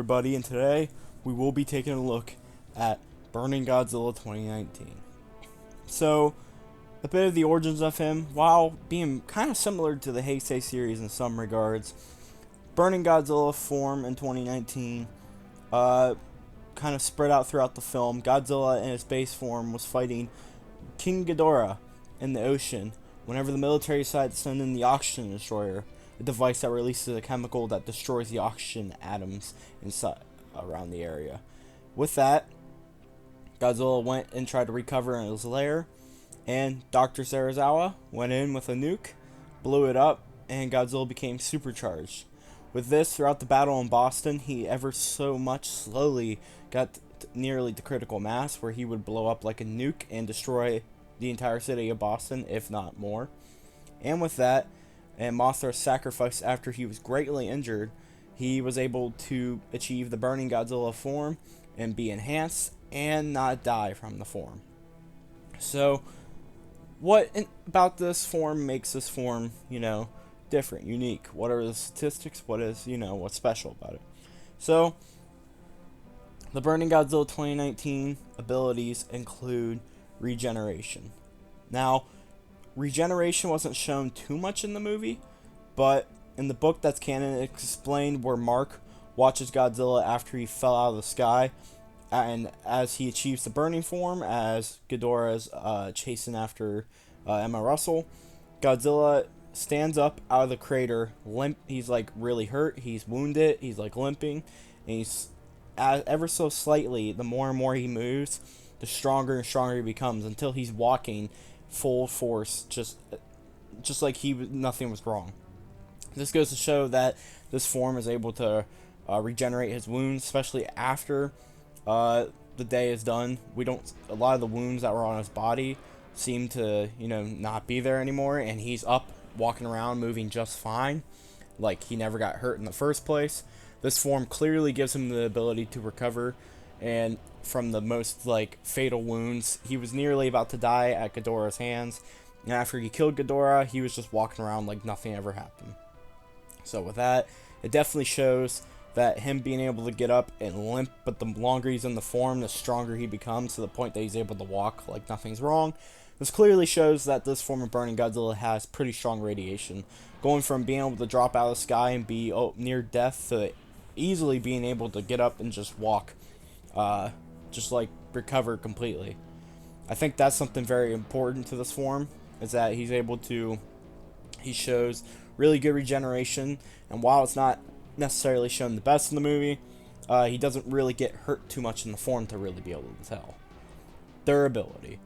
everybody, and today we will be taking a look at Burning Godzilla 2019. So, a bit of the origins of him, while being kind of similar to the Heisei series in some regards, Burning Godzilla form in 2019 kind of spread out throughout the film. Godzilla in its base form was fighting King Ghidorah in the ocean whenever the military decided to send in the oxygen destroyer, a device that releases a chemical that destroys the oxygen atoms inside around the area. With that, Godzilla went and tried to recover in his lair, and Dr. Serizawa went in with a nuke, blew it up, and Godzilla became supercharged. With this, throughout the battle in Boston, he ever so much slowly got nearly to critical mass, where he would blow up like a nuke and destroy the entire city of Boston, if not more. And with that, and Mothra's sacrifice after he was greatly injured, he was able to achieve the Burning Godzilla form and be enhanced and not die from the form. So, what about this form makes this form, different, unique? What are the statistics? What is, what's special about it? So, the Burning Godzilla 2019 abilities include regeneration. Now, regeneration wasn't shown too much in the movie, but in the book that's canon, it's explained where Mark watches Godzilla after he fell out of the sky, and as he achieves the burning form, as Ghidorah's chasing after Emma Russell, Godzilla stands up out of the crater, limp. He's like really hurt, he's wounded, he's like limping, and he's ever so slightly, the more and more he moves, the stronger and stronger he becomes, until he's walking full force, just like nothing was wrong. This goes to show that this form is able to regenerate his wounds, especially after the day is done. A lot of the wounds that were on his body seem to, not be there anymore, and he's up, walking around, moving just fine, like he never got hurt in the first place. This form clearly gives him the ability to recover, and from the most fatal wounds. He was nearly about to die at Ghidorah's hands, and after he killed Ghidorah, he was just walking around like nothing ever happened. So with that, it definitely shows that him being able to get up and limp, but the longer he's in the form, the stronger he becomes, to the point that he's able to walk like nothing's wrong. This clearly shows that this form of Burning Godzilla has pretty strong radiation, going from being able to drop out of the sky and be near death to easily being able to get up and just walk, just recover completely. I think that's something very important to this form, is that he shows really good regeneration, and while it's not necessarily shown the best in the movie, he doesn't really get hurt too much in the form to really be able to tell. Durability.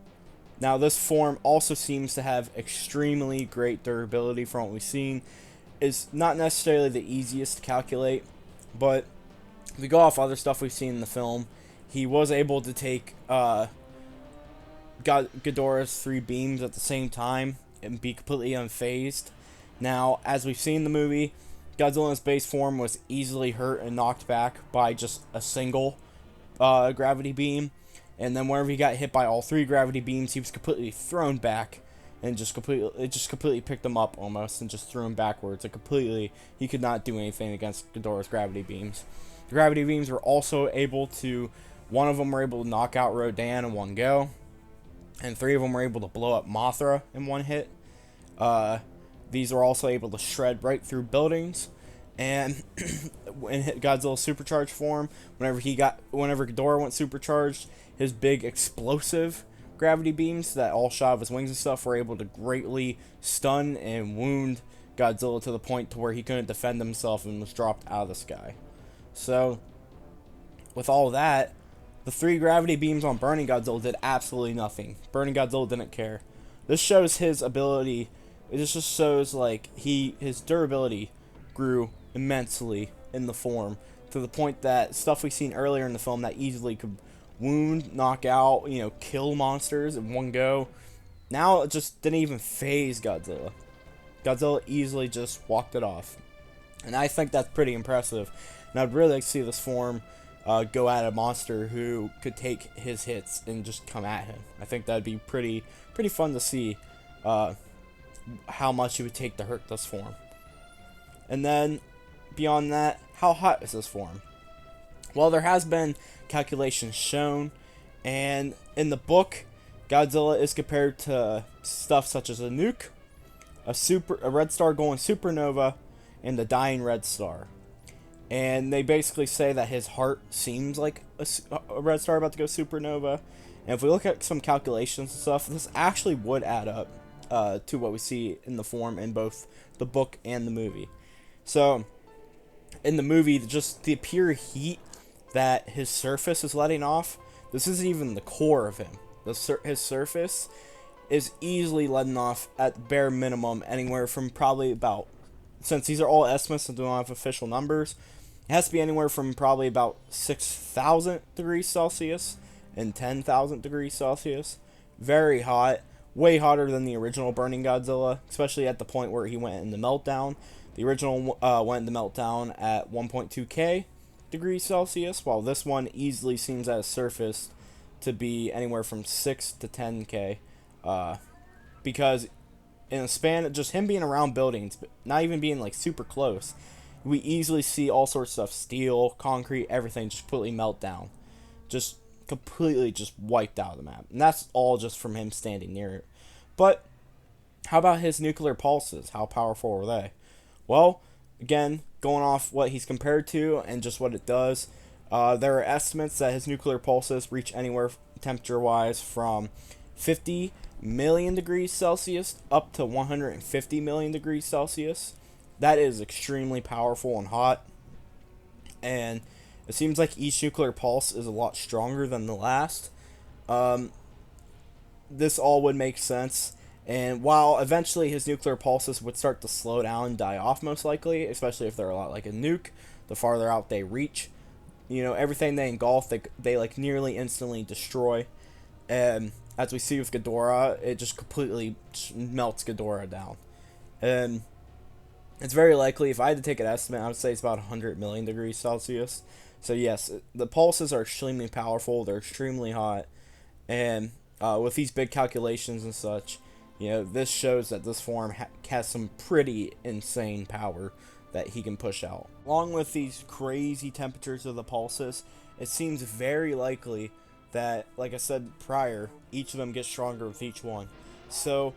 Now, this form also seems to have extremely great durability from what we've seen. It's not necessarily the easiest to calculate, but if we go off other stuff we've seen in the film, he was able to take Ghidorah's 3 beams at the same time and be completely unfazed. Now, as we've seen in the movie, Godzilla in his base form was easily hurt and knocked back by just a single gravity beam. And then whenever he got hit by all 3 gravity beams, he was completely thrown back, and it just completely picked him up almost and just threw him backwards. He could not do anything against Ghidorah's gravity beams. The gravity beams were also one of them were able to knock out Rodan in one go, and 3 of them were able to blow up Mothra in one hit. These were also able to shred right through buildings, and in Godzilla's supercharged form, whenever Ghidorah went supercharged, his big explosive gravity beams that all shot of his wings and stuff were able to greatly stun and wound Godzilla to the point to where he couldn't defend himself and was dropped out of the sky. So, with all that, the 3 gravity beams on Burning Godzilla did absolutely nothing. Burning Godzilla didn't care. This shows his ability. It just shows his durability grew immensely in the form, to the point that stuff we've seen earlier in the film that easily could wound, knock out, kill monsters in one go, now it just didn't even phase Godzilla. Godzilla easily just walked it off, and I think that's pretty impressive. And I'd really like to see this form go at a monster who could take his hits and just come at him. I think that'd be pretty fun to see how much it would take to hurt this form. And then, beyond that, how hot is this form? Well, there has been calculations shown, and in the book, Godzilla is compared to stuff such as a nuke, a red star going supernova, and the dying red star. And they basically say that his heart seems like a red star about to go supernova. And if we look at some calculations and stuff, this actually would add up to what we see in the form in both the book and the movie. So, in the movie, just the pure heat that his surface is letting off, this isn't even the core of him. His surface is easily letting off at bare minimum anywhere from probably about, since these are all estimates and don't have official numbers, it has to be anywhere from probably about 6,000 degrees Celsius and 10,000 degrees Celsius. Very hot, way hotter than the original Burning Godzilla, especially at the point where he went into meltdown. The original went into meltdown at 1.2K degrees Celsius, while this one easily seems at a surface to be anywhere from 6 to 10K. Because in a span of just him being around buildings, but not even being like super close, we easily see all sorts of stuff, steel, concrete, everything just completely melt down. Just completely just wiped out of the map. And that's all just from him standing near it. But how about his nuclear pulses? How powerful are they? Well, again, going off what he's compared to and just what it does, there are estimates that his nuclear pulses reach anywhere temperature-wise from 50 million degrees Celsius up to 150 million degrees Celsius. That is extremely powerful and hot. And it seems like each nuclear pulse is a lot stronger than the last. This all would make sense. And while eventually his nuclear pulses would start to slow down and die off most likely, especially if they're a lot like a nuke, the farther out they reach, everything they engulf, they like nearly instantly destroy. And as we see with Ghidorah, it just completely melts Ghidorah down. And it's very likely, if I had to take an estimate, I would say it's about 100 million degrees Celsius. So yes, the pulses are extremely powerful. They're extremely hot. And with these big calculations and such, this shows that this form has some pretty insane power that he can push out. Along with these crazy temperatures of the pulses, it seems very likely that, like I said prior, each of them gets stronger with each one. So,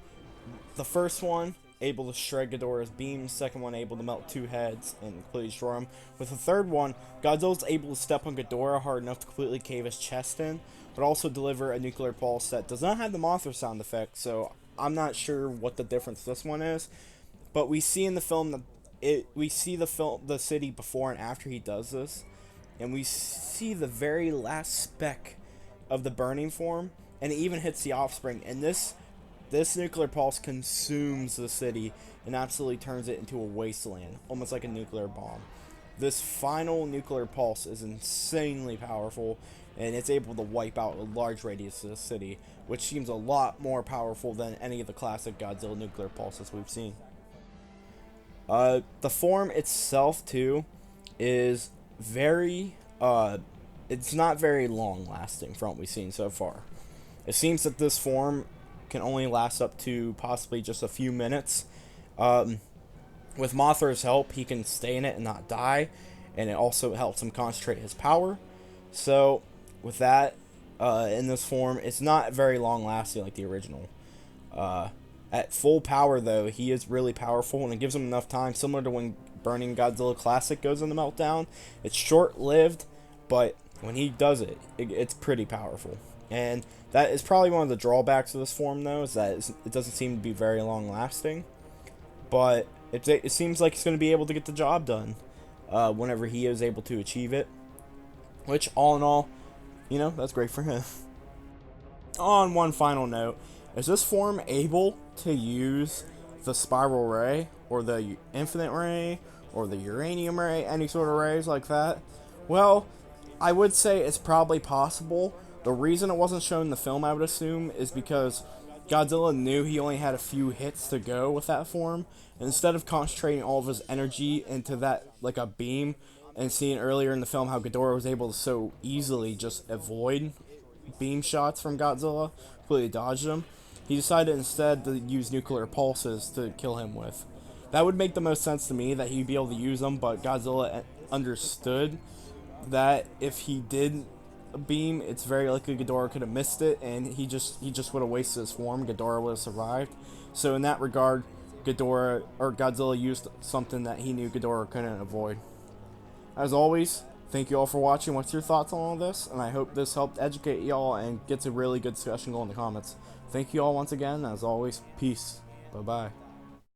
the first one, able to shred Ghidorah's beams, second one able to melt two heads and completely destroy him. With the third one, Godzilla's able to step on Ghidorah hard enough to completely cave his chest in, but also deliver a nuclear pulse that does not have the Mothra sound effect, so I'm not sure what the difference this one is. But we see in the film that we see the city before and after he does this, and we see the very last speck of the burning form, and it even hits the offspring, and this nuclear pulse consumes the city and absolutely turns it into a wasteland, almost like a nuclear bomb. This final nuclear pulse is insanely powerful, and it's able to wipe out a large radius of the city, which seems a lot more powerful than any of the classic Godzilla nuclear pulses we've seen. The form itself, too, is very, it's not very long lasting from what we've seen so far. It seems that this form can only last up to possibly just a few minutes. With Mothra's help, he can stay in it and not die, and it also helps him concentrate his power. So, with that, in this form, it's not very long lasting like the original. At full power, though, he is really powerful, and it gives him enough time, similar to when Burning Godzilla Classic goes into meltdown. It's short-lived, but when he does it, it's pretty powerful. And that is probably one of the drawbacks of this form, though, is that it doesn't seem to be very long-lasting. But it seems like he's going to be able to get the job done whenever he is able to achieve it. Which, all in all, that's great for him. On one final note, is this form able to use the spiral ray, or the infinite ray, or the uranium ray, any sort of rays like that? Well, I would say it's probably possible. The reason it wasn't shown in the film, I would assume, is because Godzilla knew he only had a few hits to go with that form, and instead of concentrating all of his energy into that, like a beam, and seeing earlier in the film how Ghidorah was able to so easily just avoid beam shots from Godzilla, completely dodge them, he decided instead to use nuclear pulses to kill him with. That would make the most sense to me, that he'd be able to use them, but Godzilla understood that if he did beam, it's very likely Ghidorah could have missed it, and he just would have wasted his form. Ghidorah would have survived. So in that regard, Ghidorah or Godzilla used something that he knew Ghidorah couldn't avoid. As always, thank you all for watching. What's your thoughts on all this? And I hope this helped educate y'all and gets a really good discussion going in the comments. Thank you all once again. As always, peace. Bye bye.